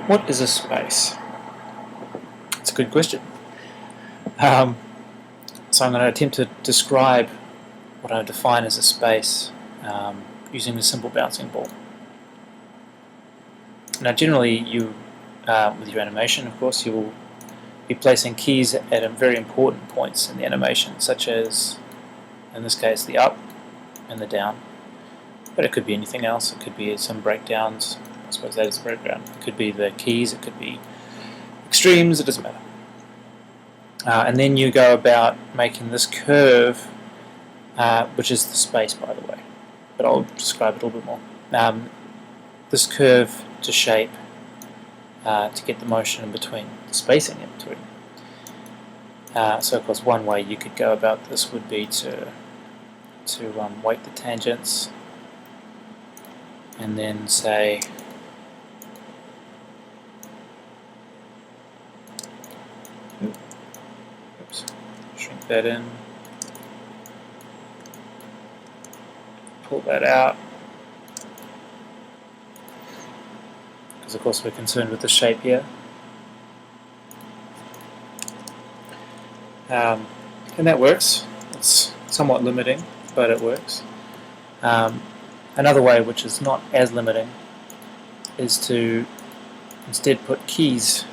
What is a space? It's a good question. So I'm going to attempt to describe what I define as a space using the simple bouncing ball. Now generally with your animation, of course, you will be placing keys at very important points in the animation, such as, in this case, the up and the down. But it could be anything else. It could be some breakdowns. I suppose that is a breakdown. It could be the keys. It could be extremes. It doesn't matter. And then you go about making this curve, which is the space, by the way. But I'll describe it a little bit more. This curve to shape to get the motion in between, the spacing in between. So of course one way you could go about this would be to weight the tangents and then say shrink that in, pull that out, because of course we're concerned with the shape here. And that works. It's somewhat limiting, but it works. Another way, which is not as limiting, is to instead put keys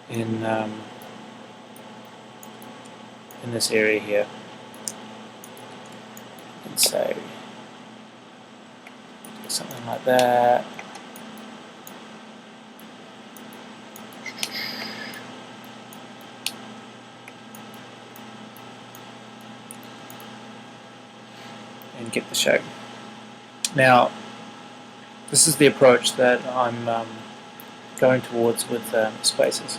in this area here, and say something like that. And get the shape. Now, this is the approach that I'm going towards with spaces.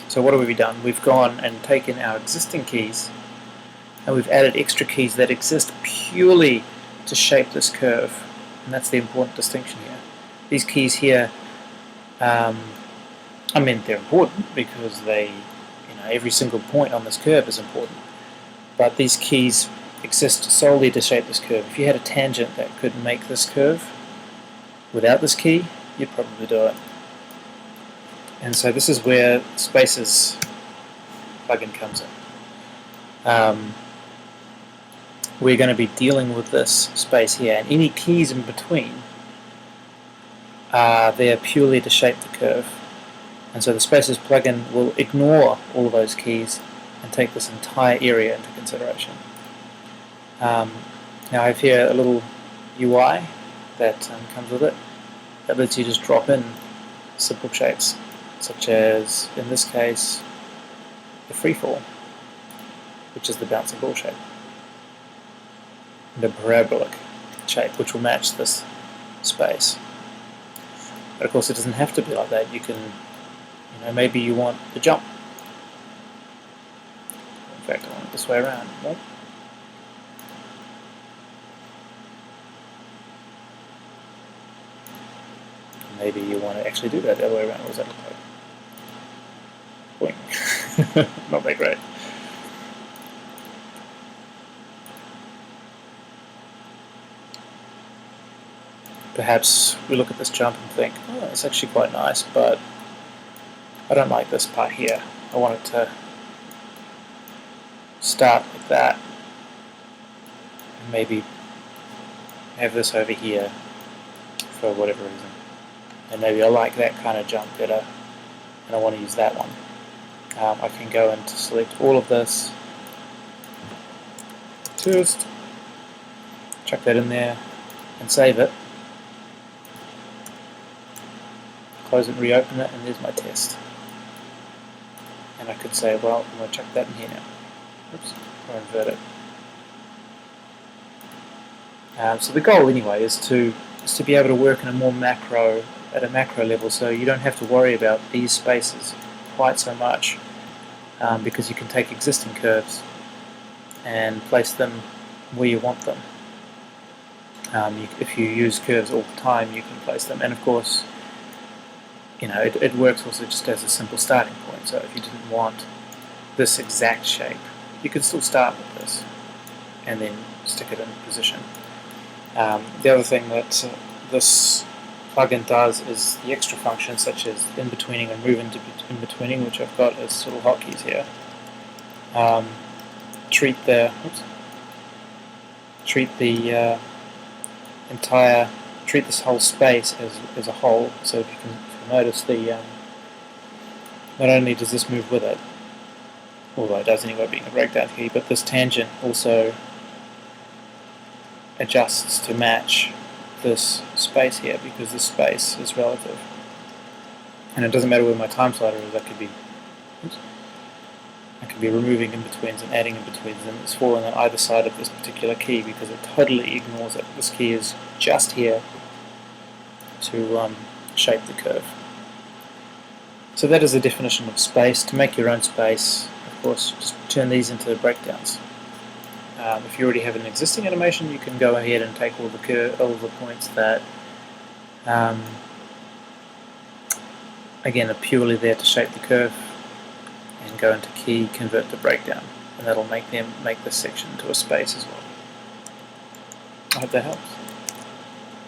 So what have we done? We've gone and taken our existing keys and we've added extra keys that exist purely to shape this curve, and that's the important distinction here. These keys here, I mean, they're important because they, every single point on this curve is important, but these keys exist solely to shape this curve. If you had a tangent that could make this curve without this key, you'd probably do it. And so this is where Spaces plugin comes in. We're going to be dealing with this space here, and any keys in between are there purely to shape the curve. And so the Spaces plugin will ignore all of those keys and take this entire area into consideration. Now I have here a little UI that comes with it that lets you just drop in simple shapes, such as, in this case, the freefall, which is the bouncing ball shape, and a parabolic shape, which will match this space. But of course it doesn't have to be like that. You can, maybe you want the jump. In fact, I want it this way around. Right? Maybe you want to actually do that the other way around. What does that look like? Boing. Not that great. Perhaps we look at this jump and think, oh, it's actually quite nice, but I don't like this part here. I want it to start with that, and maybe have this over here for whatever reason. And maybe I like that kind of jump better, and I want to use that one. I can go and select all of this, just chuck that in there and save it, close it and reopen it, and there's my test. And I could say, well, I'm going to chuck that in here now. Oops, or invert it. So the goal anyway is to be able to work in at a macro level, so you don't have to worry about these spaces quite so much, because you can take existing curves and place them where you want them. If you use curves all the time, you can place them, and of course, it works also just as a simple starting point. So if you didn't want this exact shape, you could still start with this and then stick it in position. The other thing that this plugin does is the extra functions such as in-betweening and move in-betweening, which I've got as little hotkeys here. Treat this whole space as a whole. So if you notice not only does this move with it, although it does anyway being a breakdown key, but this tangent also adjusts to match this space here, because this space is relative. And it doesn't matter where my time slider is, I could be removing in-betweens and adding in-betweens, and it's falling on either side of this particular key because it totally ignores it. This key is just here to shape the curve. So that is the definition of space. To make your own space, of course, just turn these into breakdowns. If you already have an existing animation, you can go ahead and take all the points that again are purely there to shape the curve, and go into key, convert to breakdown, and that'll make this section into a space as well. I hope that helps.